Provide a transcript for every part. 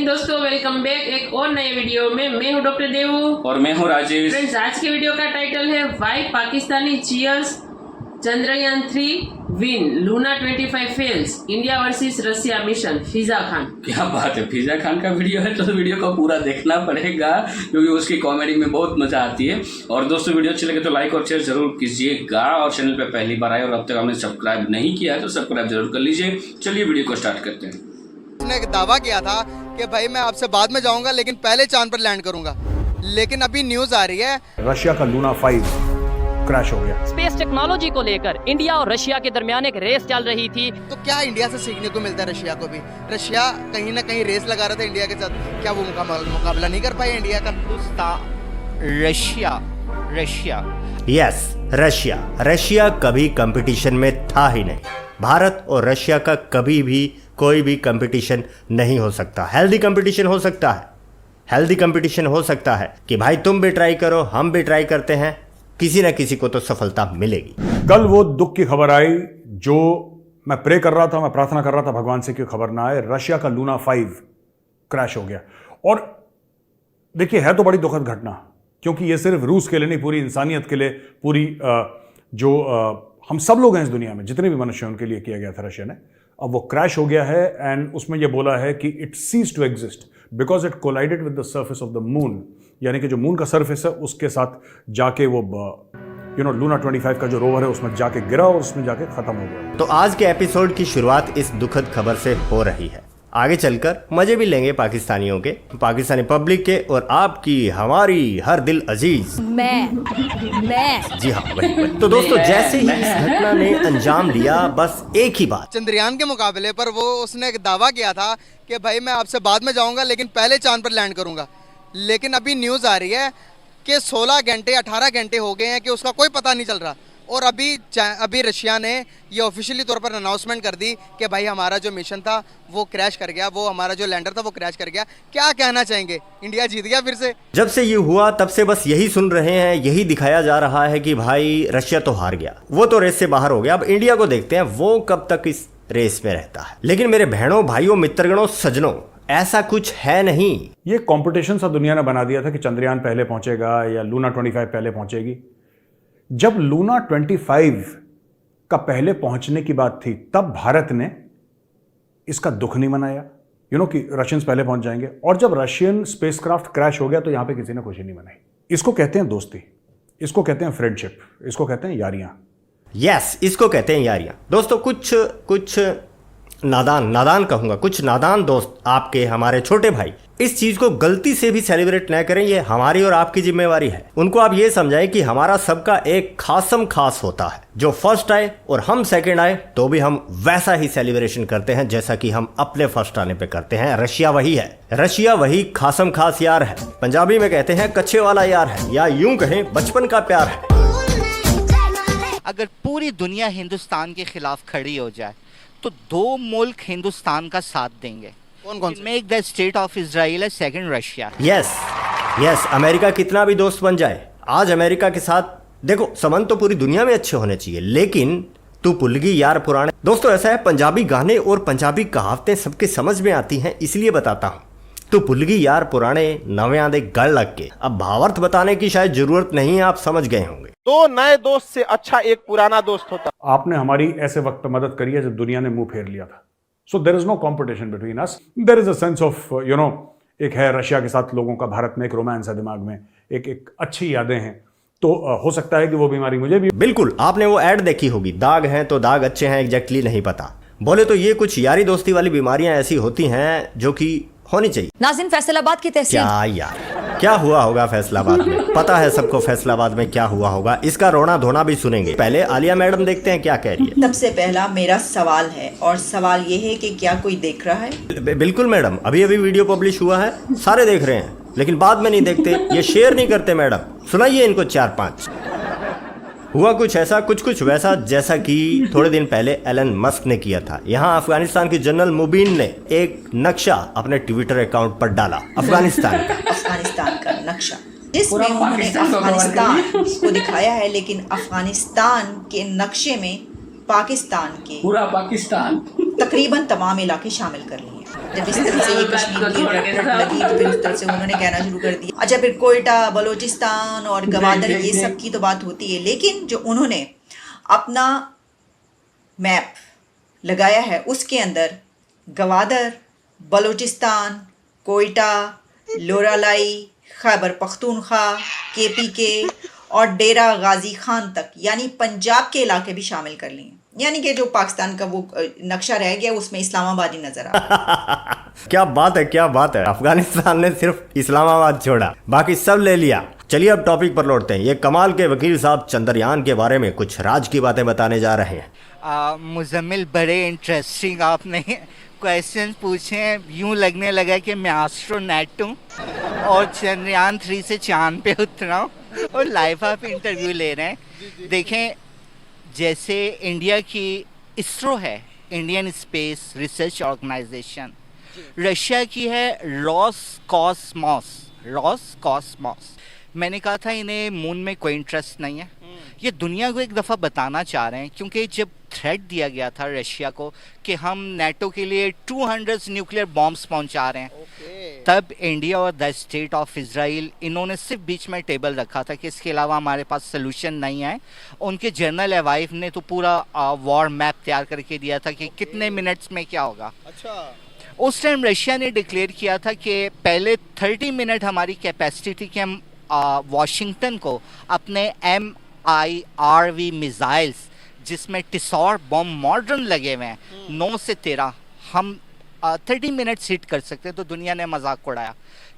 हिंद दोस्तों, welcome back एक और नए वीडियो में। मैं हूं डॉक्टर देवू और मैं हूं राजेश। फ्रेंड्स, आज के वीडियो का टाइटल है why Pakistani cheers Chandrayaan 3 win, Luna 25 fails, India versus Russia mission. Fiza Khan, क्या बात है, फिजा खान का वीडियो है तो वीडियो को पूरा देखना पड़ेगा क्योंकि उसकी कॉमेडी में बहुत मजा आती है। और दोस्तों वीडियो अच्छी लगे तो लाइक और शेयर जरूर कीजिएगा, और चैनल पे पहली बार आए और अब तक हमने सब्सक्राइब नहीं किया है तो सब्सक्राइब जरूर कर लीजिए। चलिए वीडियो को स्टार्ट करते हैं। उसने एक दावा किया था कि भाई मैं आपसे बाद में जाऊंगा लेकिन पहले चांद पर लैंड करूंगा, लेकिन अभी न्यूज आ रही है रशिया का लूना 5 क्रैश हो गया। स्पेस टेक्नोलॉजी को लेकर इंडिया और रशिया के दरमियान एक रेस चल रही थी। तो क्या इंडिया से सीखने को मिलता है रशिया को भी? रशिया कहीं ना कहीं रेस लगा रहा था इंडिया के साथ, क्या वो मुकाबला नहीं कर पाए इंडिया का? रशिया यस, रशिया कभी कंपटीशन में था ही नहीं। भारत और रशिया का कभी भी कोई भी कंपटीशन नहीं हो सकता। हेल्दी कंपटीशन हो सकता है, हेल्दी कंपटीशन हो सकता है कि भाई तुम भी ट्राई करो, हम भी ट्राई करते हैं, किसी ना किसी को तो सफलता मिलेगी। कल वो दुख की खबर आई जो मैं प्रे कर रहा था, मैं प्रार्थना कर रहा था भगवान से कि खबर ना आए। रशिया का लूना 5 क्रैश हो गया। और देखिए, है तो बड़ी दुखद घटना, क्योंकि ये सिर्फ रूस के लिए नहीं, पूरी इंसानियत के लिए, पूरी हम सब लोग हैं इस दुनिया में, जितने भी मनुष्य हैं उनके लिए किया गया था रशिया ने। अब वो क्रैश हो गया है एंड उसमें ये बोला है कि it ceases to exist because it collided with the surface of the moon, यानी कि जो मून का सरफेस है उसके साथ जाके वो लूना 25 का जो रोवर है उसमें जाके गिरा और उसमें जाके खत्म हो गया। तो आज के एपिसोड की शुरुआत इस दुखद खबर से हो रही है। आगे चलकर मजे भी लेंगे पाकिस्तानियों के, पाकिस्तानी पब्लिक के, और आपकी हमारी हर दिल अजीज मैं जी हाँ वही। तो दोस्तों, जैसे ही इस घटना ने अंजाम लिया, बस एक ही बात, चंद्रयान के मुकाबले पर वो उसने एक दावा किया था कि भाई मैं आपसे बाद में जाऊंगा लेकिन पहले चांद पर लैंड करूंगा, लेकिन अभी न्यूज आ रही है कि 16 घंटे 18 घंटे हो गए हैं कि उसका कोई पता नहीं चल रहा। और अभी रशिया ने ये ऑफिशियली तौर पर अनाउंसमेंट कर दी कि भाई हमारा जो मिशन था वो क्रैश कर गया, वो हमारा जो लैंडर था वो क्रैश कर गया। क्या कहना चाहेंगे? इंडिया जीत गया फिर से? जब से ये हुआ तब से बस यही सुन रहे हैं, यही दिखाया जा रहा है कि भाई रशिया तो हार गया, वो तो रेस से बाहर हो गया। अब इंडिया को देखते हैं वो कब तक इस रेस में रहता है। लेकिन मेरे बहनों, भाइयों, मित्रगणों, सजनों, ऐसा कुछ है नहीं। ये कंपटीशन सा दुनिया ने बना दिया था कि चंद्रयान पहले पहुंचेगा या लूना 25 पहले पहुंचेगी। जब लूना 25 का पहले पहुंचने की बात थी तब भारत ने इसका दुख नहीं मनाया, कि रशियंस पहले पहुंच जाएंगे। और जब रशियन स्पेसक्राफ्ट क्रैश हो गया तो यहां पे किसी ने खुशी नहीं मनाई। इसको कहते हैं दोस्ती, इसको कहते हैं फ्रेंडशिप, इसको कहते हैं यारियां। यस, इसको कहते हैं यारियां। दोस्तों, कुछ नादान कहूंगा, कुछ नादान दोस्त, आपके हमारे छोटे भाई, इस चीज को गलती से भी सेलिब्रेट न करें। ये हमारी और आपकी जिम्मेवारी है। उनको आप ये समझाएं कि हमारा सबका एक खास होता है। जो फर्स्ट आए और हम सेकंड आए तो भी हम वैसा ही सेलिब्रेशन करते हैं जैसा कि हम अपने फर्स्ट आने पे करते हैं। रशिया वही है, रशिया वही खास यार है। पंजाबी में कहते हैं कच्चे वाला यार है, या यूं कहें बचपन का प्यार है। अगर पूरी दुनिया हिंदुस्तान के खिलाफ खड़ी हो जाए तो 2 मुल्क हिंदुस्तान का साथ देंगे। कौन से? Make the state of Israel, second Russia. Yes, America कितना भी दोस्त बन जाए, आज अमेरिका के साथ देखो, संबंध तो पूरी दुनिया में अच्छे होने चाहिए, लेकिन तू पुलगी यार पुराने। दोस्तों, ऐसा है, पंजाबी गाने और पंजाबी कहावतें सबके समझ में आती हैं, इसलिए बताता हूँ। तो पुलगी यार पुराने, नवे आंधे गढ़ लग के। अब भावार्थ बताने की शायद जरूरत नहीं है, आप समझ गए होंगे। 2 नए दोस्त से अच्छा एक पुराना दोस्त होता। आपने हमारी ऐसे वक्त मदद करी है जब दुनिया ने मुंह फेर लिया था। So there is no competition between us, there is a sense of एक है रशिया के साथ लोगों का, भारत में एक रोमांस है दिमाग में, एक अच्छी यादें हैं। तो हो सकता है कि वो बीमारी मुझे भी। बिल्कुल, आपने वो ऐड देखी होगी, दाग हैं तो दाग अच्छे हैं, एग्जैक्टली नहीं पता। बोले तो ये कुछ यारी दोस्ती वाली बीमारियां ऐसी होती हैं जो कि होनी चाहिए। नाज़रीन, फैसलाबाद की तहसील। क्या यार, क्या हुआ होगा फैसलाबाद में? पता है सबको फैसलाबाद में क्या हुआ होगा, इसका रोना धोना भी सुनेंगे। पहले आलिया मैडम देखते हैं क्या कह रही है। सबसे पहला मेरा सवाल है, और सवाल ये है कि क्या कोई देख रहा है? बिल्कुल मैडम, अभी वीडियो पब्लिश हुआ है, सारे देख रहे हैं, लेकिन बाद में नहीं देखते, ये शेयर नहीं करते। मैडम सुनाइए इनको 4-5। हुआ कुछ ऐसा, कुछ वैसा, जैसा कि थोड़े दिन पहले एलन मस्क ने किया था। यहाँ अफगानिस्तान के जनरल मुबीन ने एक नक्शा अपने ट्विटर अकाउंट पर डाला, अफगानिस्तान का नक्शा, जिसमें उन्होंने अफगानिस्तान को दिखाया है, लेकिन अफगानिस्तान के नक्शे में पाकिस्तान के पूरा पाकिस्तान तकरीबन तमाम इलाके शामिल कर लिए हैं। जब इस तरह से ये कश्मीर की रट लगी तो फिर उस तरह से उन्होंने कहना शुरू कर दिया। अच्छा, फिर कोयटा, बलोचिस्तान और गवादर ये सब की तो बात होती है, लेकिन जो उन्होंने अपना मैप लगाया है उसके अंदर गवादर, बलोचिस्तान, कोयटा, लोरालाई, खैबर पख्तूनख्वा, KPK और डेरा गाजी खान तक यानी पंजाब के इलाके भी शामिल कर लिए। यानी कि जो पाकिस्तान का वो नक्शा रह गया उसमें इस्लामाबाद ही नजर आ क्या बात है, क्या बात है। अफगानिस्तान ने सिर्फ इस्लामाबाद छोड़ा, बाकी सब ले लिया। चलिए अब टॉपिक पर लौटते हैं। ये कमाल के वकील साहब चंद्रयान के बारे में कुछ राज की बातें बताने जा रहे हैं। मुजम्मिल, बड़े इंटरेस्टिंग आपने क्वेश्चन पूछे हैं। यूं लगने लगा कि मैं एस्ट्रोनॉट हूँ और चंद्रयान 3 से चांद पे उतरा हूँ और लाइव आप इंटरव्यू ले रहे हैं। देखें, जैसे इंडिया की इसरो है, Indian Space Research Organisation, Russia की है रोसकॉस्मोस। मैंने कहा था इन्हें मून में कोई इंटरेस्ट नहीं है। ये दुनिया को एक दफ़ा बताना चाह रहे हैं, क्योंकि जब थ्रेट दिया गया था रशिया को कि हम नेटो के लिए 200 न्यूक्लियर बॉम्ब्स पहुंचा रहे हैं, तब इंडिया और द स्टेट ऑफ इजराइल इन्होंने सिर्फ बीच में टेबल रखा था कि इसके अलावा हमारे पास सोल्यूशन नहीं है। उनके जनरल एवाइव ने तो पूरा वॉर मैप तैयार करके दिया था कि कितने मिनट्स में क्या होगा। अच्छा, उस टाइम रशिया ने डिक्लेयर किया था कि पहले 30 मिनट हमारी कैपेसिटी थी कि हम वाशिंगटन को अपने MIRV मिसाइल्स जिसमें टिसॉर बॉम्ब मॉडर्न लगे हुए हैं 9 से 13 हम 30 मिनट हिट कर सकते हैं। तो दुनिया ने मजाक उड़ाया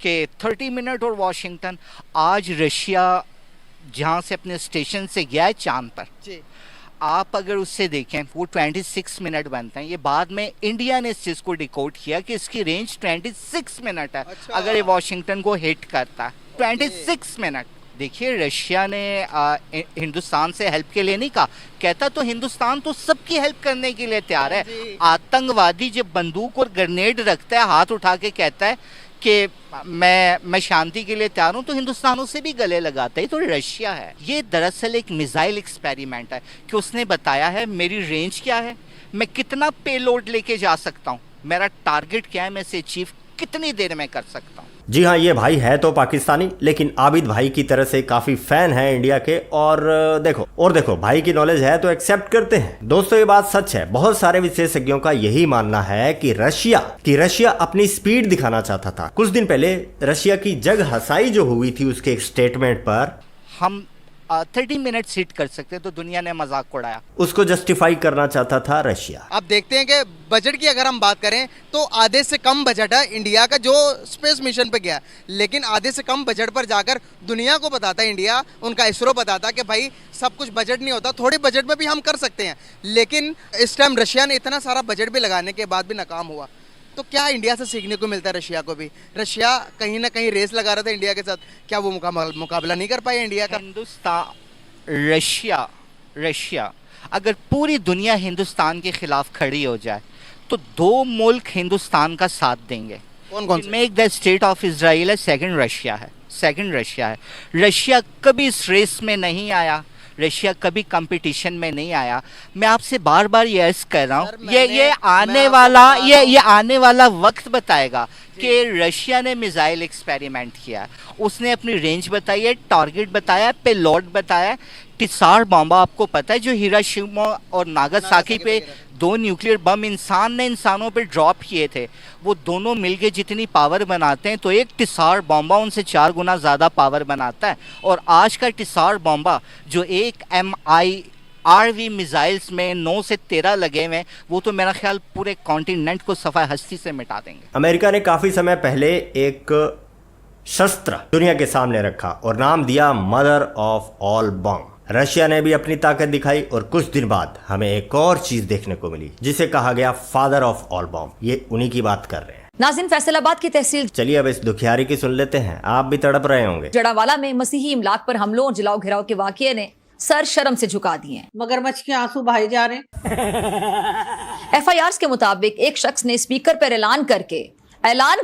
कि 30 मिनट और वाशिंगटन। आज रशिया जहाँ से अपने स्टेशन से गया है चांद पर, आप अगर उससे देखें वो 26 मिनट बनते हैं। ये बाद में इंडिया ने इस चीज़ को डिकोड किया कि इसकी रेंज 26 मिनट है। अच्छा। अगर ये वाशिंगटन को हिट करता है 26 मिनट। देखिए, रशिया ने हिंदुस्तान से हेल्प के लिए नहीं कहा, कहता तो हिंदुस्तान तो सबकी हेल्प करने के लिए तैयार है। आतंकवादी जब बंदूक और ग्रेनेड रखता है, हाथ उठा के कहता है कि मैं शांति के लिए तैयार हूँ, तो हिंदुस्तान उससे भी गले लगाता है। तो रशिया है, ये दरअसल एक मिसाइल एक्सपेरिमेंट है कि उसने बताया है मेरी रेंज क्या है, मैं कितना पेलोड लेके जा सकता हूँ, मेरा टारगेट क्या है, मैं इसे अचीव कितनी देर में कर सकता हूँ। जी हाँ, ये भाई है तो पाकिस्तानी, लेकिन आबिद भाई की तरह से काफी फैन है इंडिया के। और देखो भाई की नॉलेज है तो एक्सेप्ट करते हैं। दोस्तों, ये बात सच है। बहुत सारे विशेषज्ञों का यही मानना है कि रशिया अपनी स्पीड दिखाना चाहता था। कुछ दिन पहले रशिया की जग हसाई जो हुई थी उसके एक स्टेटमेंट पर, हम 30 मिनट हिट कर सकते हैं, तो दुनिया ने मजाक उड़ाया। उसको जस्टिफाई करना चाहता था रशिया। अब देखते हैं कि बजट की अगर हम बात करें तो आधे से कम बजट है इंडिया का जो स्पेस मिशन पे गया, लेकिन आधे से कम बजट पर जाकर दुनिया को बताता है इंडिया, उनका इसरो बताता कि भाई सब कुछ बजट नहीं होता, थोड़ी बजट में भी हम कर सकते हैं। लेकिन इस टाइम रशिया ने इतना सारा बजट भी लगाने के बाद भी नाकाम हुआ। तो क्या इंडिया से सीखने को मिलता है रशिया को भी? रशिया कहीं ना कहीं रेस लगा रहा था इंडिया के साथ, क्या वो मुकाबला नहीं कर पाए इंडिया का? रशिया अगर पूरी दुनिया हिंदुस्तान के खिलाफ खड़ी हो जाए तो 2 मुल्क हिंदुस्तान का साथ देंगे। कौन से? एक द स्टेट ऑफ इजराइल है, सेकंड रशिया है। रशिया कभी इस रेस में नहीं आया, रशिया कभी कंपटीशन में नहीं आया। मैं आपसे बार बार ये अर्ज कर रहा हूँ, ये आने वाला वक्त बताएगा कि रशिया ने मिसाइल एक्सपेरिमेंट किया, उसने अपनी रेंज बताई है, टारगेट बताया, पेलोड बताया। टिसार बम आपको पता है, जो हिरोशिमा और नागासाकी पे 2 न्यूक्लियर बम इंसानों पे ड्रॉप किए थे, वो दोनों मिलके जितनी पावर बनाते हैं तो एक टिसार बॉम्बा उनसे 4 गुना ज़्यादा पावर बनाता है। और आज का टिसार बॉम्बा जो एक MIRV मिसाइल्स में 9 से 13 लगे हुए हैं, वो तो मेरा ख्याल पूरे कॉन्टिनेंट को सफाई हस्ती से मिटा देंगे। अमेरिका ने काफी समय पहले एक शस्त्र दुनिया के सामने रखा और नाम दिया mother of all bomb. Russia ने भी अपनी ताकत दिखाई और कुछ दिन बाद हमें एक और चीज देखने को मिली जिसे कहा गया फादर ऑफ ऑल बॉम्ब। ये उन्हीं की बात कर रहे हैं। नाज़रीन, फैसलाबाद की तहसील, चलिए अब इस दुखियारी की सुन लेते हैं। आप भी तड़प रहे होंगे। जड़ावाला में मसीही इमलाक पर हमलों और जलाओ घिराव के वाकये ने सर शर्म से झुका दिए हैं। मगरमच्छ के आंसू बहाए जा रहे हैं। FIRs के मुताबिक एक शख्स ने स्पीकर पर ऐलान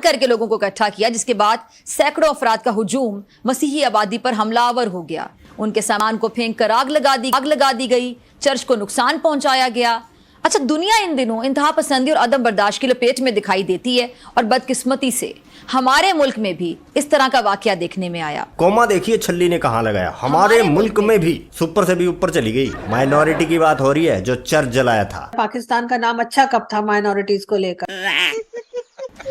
करके लोगों को इकट्ठा किया, जिसके बाद सैकड़ों अफराद का हुजूम मसीही आबादी पर हमलावर हो गया। उनके सामान को फेंक कर आग लगा दी गई, चर्च को नुकसान पहुंचाया गया। अच्छा, दुनिया इन दिनों इंतहा पसंदी और अदम बर्दाश्त की लपेट में दिखाई देती है और बदकिस्मती से हमारे मुल्क में भी इस तरह का वाकया देखने में आया। कोमा देखिए छल्ली ने कहाँ लगाया, हमारे मुल्क में भी सुपर से भी ऊपर चली गई। माइनॉरिटी की बात हो रही है जो चर्च जलाया था। पाकिस्तान का नाम अच्छा कब था माइनॉरिटीज को लेकर।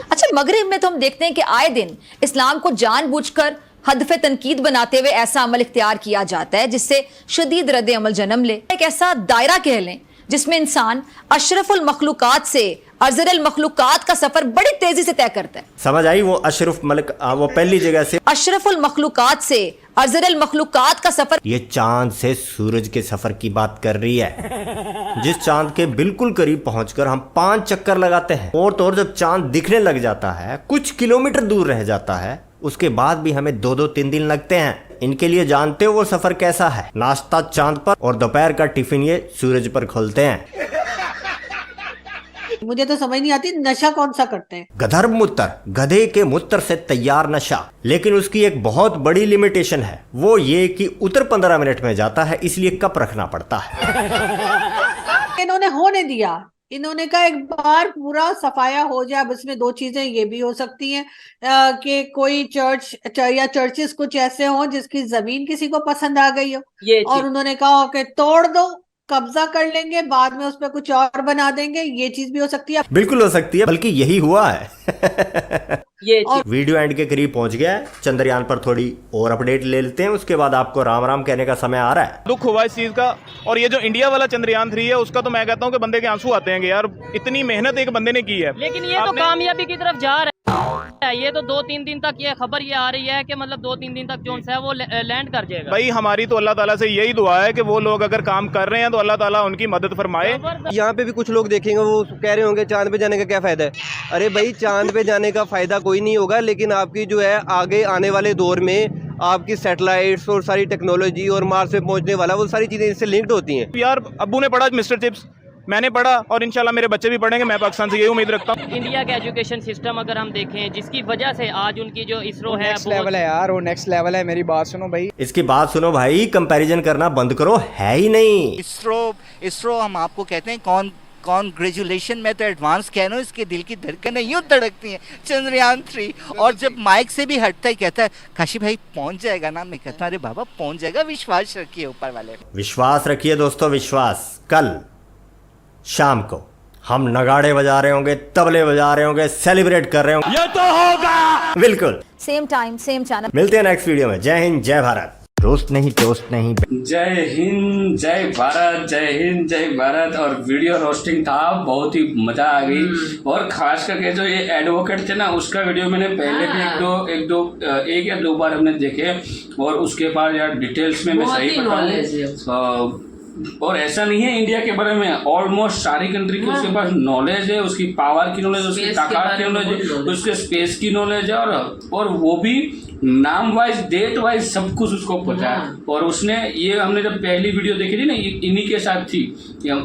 अच्छा, मगरिब में तो हम देखते हैं कि आए दिन इस्लाम को जानबूझकर हदफ तनकीद बनाते हुए ऐसा अमल इख्तियार किया जाता है जिससे शदीद रद्द अमल जन्म ले। एक ऐसा दायरा कह लें जिसमें इंसान अशरफुल मखलूकात से अजरल मखलूकात का सफर बड़ी तेजी से तय करता है। समझ आई? वो अशरफ मलिक वो पहली जगह से अशरफुल मखलूकात से अजरल मखलूकात का सफर, ये चांद से सूरज के सफर की बात कर रही है। जिस चांद के बिल्कुल करीब पहुंचकर हम 5 चक्कर लगाते हैं और तो और जब चांद दिखने लग जाता है, कुछ किलोमीटर दूर रह जाता है, उसके बाद भी हमें 2-3 दिन लगते हैं। इनके लिए जानते हो वो सफर कैसा है? नाश्ता चांद पर और दोपहर का टिफिन ये सूरज पर खोलते हैं। मुझे तो समझ नहीं आती नशा कौन सा करते हैं। गधर्व मूत्र, गधे के मूत्र से तैयार नशा। लेकिन उसकी एक बहुत बड़ी लिमिटेशन है, वो ये कि उतर 15 मिनट में जाता है, इसलिए कप रखना पड़ता है। इन्होंने होने दिया, इन्होंने कहा एक बार पूरा सफाया हो जाए। अब इसमें 2 चीजें ये भी हो सकती हैं कि कोई चर्च या चर्चेस कुछ ऐसे हों जिसकी जमीन किसी को पसंद आ गई हो और उन्होंने कहा कि तोड़ दो, कब्जा कर लेंगे, बाद में उस पर कुछ और बना देंगे। ये चीज भी हो सकती है। बिल्कुल हो सकती है, बल्कि यही हुआ है। वीडियो एंड के करीब पहुंच गया है। चंद्रयान पर थोड़ी और अपडेट ले लेते हैं, उसके बाद आपको राम राम कहने का समय आ रहा है। दुख हुआ इस चीज का। और ये जो इंडिया वाला चंद्रयान 3 है उसका तो मैं कहता हूँ कि बंदे के आंसू आते हैं कि यार इतनी मेहनत एक बंदे ने की है, लेकिन ये तो कामयाबी की तरफ जा रहा है। ये तो 2-3 दिन तक ये खबर ये आ रही है कि मतलब 2-3 दिन तक जोन सा है वो लैंड कर जाएगा। भाई हमारी तो अल्लाह ताला से यही दुआ है कि वो लोग अगर काम कर रहे हैं तो अल्लाह ताला उनकी मदद फरमाए। यहाँ पे भी कुछ लोग देखेंगे, वो कह रहे होंगे चांद पे जाने का क्या फायदा है। अरे भाई, चांद पे जाने का फायदा कोई नहीं होगा, लेकिन आपकी जो है आगे आने वाले दौर में आपकी सैटेलाइट्स और सारी टेक्नोलॉजी और मार्स पे पहुंचने वाला, वो सारी चीजें इससे लिंक्ड होती हैं। यार अब्बू ने पढ़ा मिस्टर चिप्स, मैंने पढ़ा और इंशाल्लाह मेरे बच्चे भी पढ़ेंगे। मैं पाकिस्तान से यही उम्मीद रखता हूँ। इंडिया का एजुकेशन सिस्टम अगर हम देखें, जिसकी वजह से आज उनकी जो इसरो है नेक्स्ट लेवल है यार, वो नेक्स्ट लेवल है। मेरी बात सुनो भाई, इसकी बात सुनो भाई, कंपैरिजन करना बंद करो, है ही नहीं। इसरो हम आपको कहते हैं कॉन्ग्रेचुलेशन। मैं तो एडवांस कह रहा हूँ, इसके दिल की धड़कनें यूं धड़कती हैं। चंद्रयान 3 और जब माइक से भी हटता ही कहता है काशी भाई पहुंच जाएगा ना। मैं कहता हूँ अरे बाबा पहुंच जाएगा, विश्वास रखिए ऊपर वाले। विश्वास रखिए दोस्तों, विश्वास। कल शाम को हम नगाड़े बजा रहे होंगे, तबले बजा रहे होंगे, सेलिब्रेट कर रहे होंगे। ये तो होगा बिल्कुल। Same time same channel. मिलते हैं नेक्स्ट वीडियो में। जय हिंद, जय भारत। रोस्ट नहीं, टोस्ट नहीं। जय हिंद, जय भारत, जय हिंद, जय भारत। और वीडियो रोस्टिंग था, बहुत ही मजा आ गई। और खास करके जो ये एडवोकेट थे ना, उसका वीडियो मैंने पहले भी एक या दो बार हमने देखे। और उसके बाद यार डिटेल्स में मैं सही बताऊं, और ऐसा नहीं है इंडिया के बारे में, ऑलमोस्ट सारी कंट्री की उसके पास नॉलेज है, उसकी पावर की नॉलेज, उसकी ताकत की नॉलेज है, उसके स्पेस की नॉलेज है। और वो भी नाम वाइज, डेट वाइज सब कुछ उसको पता है। और उसने ये, हमने जब पहली वीडियो देखी थी ना, इन्हीं के साथ थी,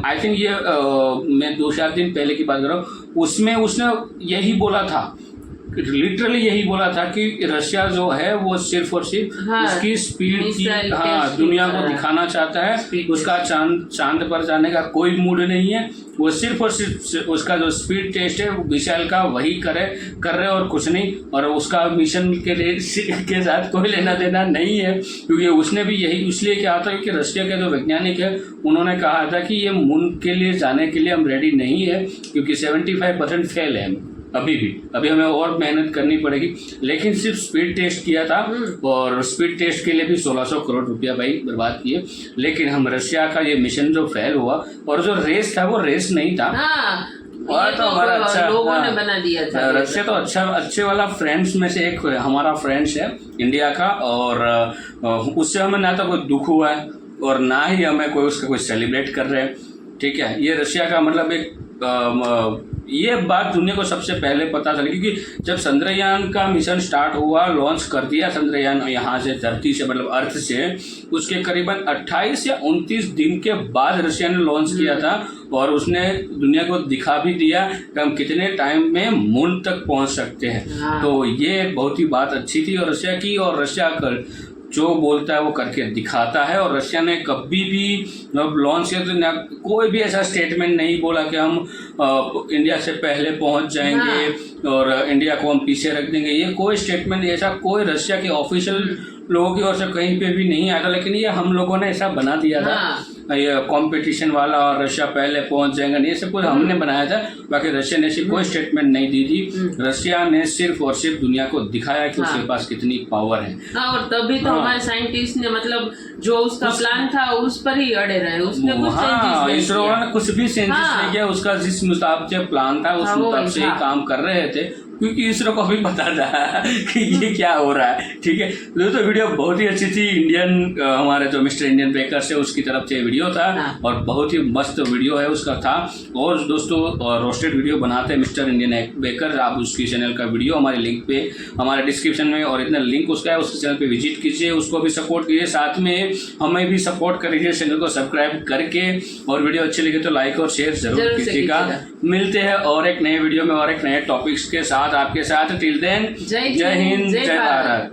आई थिंक ये मैं 2-4 दिन पहले की बात कर रहा हूँ। उसमें उसने यही बोला था, लिटरली यही बोला था कि रशिया जो है वो सिर्फ और सिर्फ उसकी स्पीड की दुनिया को दिखाना चाहता है। उसका चांद पर जाने का कोई मूड नहीं है। वो सिर्फ और सिर्फ उसका जो स्पीड टेस्ट है मिसाइल का वही कर रहे और कुछ नहीं। और उसका मिशन के साथ कोई लेना देना नहीं है, क्योंकि उसने भी यही इसलिए कहा था क्योंकि रशिया के जो वैज्ञानिक है उन्होंने कहा था कि ये मून के लिए जाने के लिए हम रेडी नहीं है, क्योंकि 75% फेल है अभी हमें और मेहनत करनी पड़ेगी। लेकिन सिर्फ स्पीड टेस्ट किया था, और स्पीड टेस्ट के लिए भी 1600 करोड़ रुपया भाई बर्बाद किए। लेकिन हम रशिया का ये मिशन जो फेल हुआ, और जो रेस था वो रेस नहीं था, और तो हमारा अच्छा लोगों ने बना दिया था। रशिया तो अच्छे वाला फ्रेंड्स में से एक हमारा फ्रेंड्स है इंडिया का, और उससे हमें ना तो कोई दुख हुआ है और ना ही हमें उसका कोई सेलिब्रेट कर रहे हैं। ठीक है, ये रशिया का मतलब एक ये बात दुनिया को सबसे पहले पता चली, क्योंकि जब चंद्रयान का मिशन स्टार्ट हुआ, लॉन्च कर दिया चंद्रयान यहाँ से, धरती से मतलब अर्थ से, उसके करीबन 28 या 29 दिन के बाद रशिया ने लॉन्च किया था। और उसने दुनिया को दिखा भी दिया कि हम कितने टाइम में मून तक पहुँच सकते हैं। तो ये बहुत ही बात अच्छी थी और रशिया की, और रशिया जो बोलता है वो करके दिखाता है। और रशिया ने कभी भी लॉन्च किया तो ना कोई भी ऐसा स्टेटमेंट नहीं बोला कि हम इंडिया से पहले पहुंच जाएंगे और इंडिया को हम पीछे रख देंगे। ये कोई स्टेटमेंट ऐसा कोई रशिया की ऑफिशियल लोगों की ओर से कहीं पे भी नहीं आया था, लेकिन ये हम लोगों ने ऐसा बना दिया था ये कंपटीशन वाला और रशिया पहले पहुंच जाएगा, ये सब कुछ हमने बनाया था। बाकी रशिया ने ऐसी कोई स्टेटमेंट नहीं दी थी। रशिया ने सिर्फ और सिर्फ दुनिया को दिखाया कि उसके पास कितनी पावर है। और तभी तो हमारे साइंटिस्ट ने मतलब जो उसका प्लान था उस पर ही अड़े रहे, उसने कुछ चेंजेस नहीं इसरो किया। ने कुछ भी चेंजेस नहीं किया, उसका जिस मुताबिक से प्लान था उस मुताबिक से ही काम कर रहे थे, क्योंकि इसरो को भी पता था कि ये क्या हो रहा है। ठीक है, दोस्तों वीडियो बहुत ही अच्छी थी। इंडियन हमारे जो मिस्टर इंडियन बेकर से उसकी तरफ से वीडियो था और बहुत ही मस्त वीडियो है उसका था। और दोस्तों रोस्टेड वीडियो बनाते हैं मिस्टर इंडियन बेकर, आप उसकी चैनल का वीडियो हमारे लिंक पे हमारे डिस्क्रिप्शन में और इतना लिंक उसका है, उसके चैनल पे विजिट कीजिए, उसको भी सपोर्ट कीजिए, साथ में हमें भी सपोर्ट करिए चैनल को सब्सक्राइब करके। और वीडियो अच्छी लगे तो लाइक और शेयर जरूर कीजिएगा। मिलते हैं और एक नए वीडियो में और एक नए टॉपिक्स के साथ आपके साथ। टिल देन जय हिंद, जय भारत।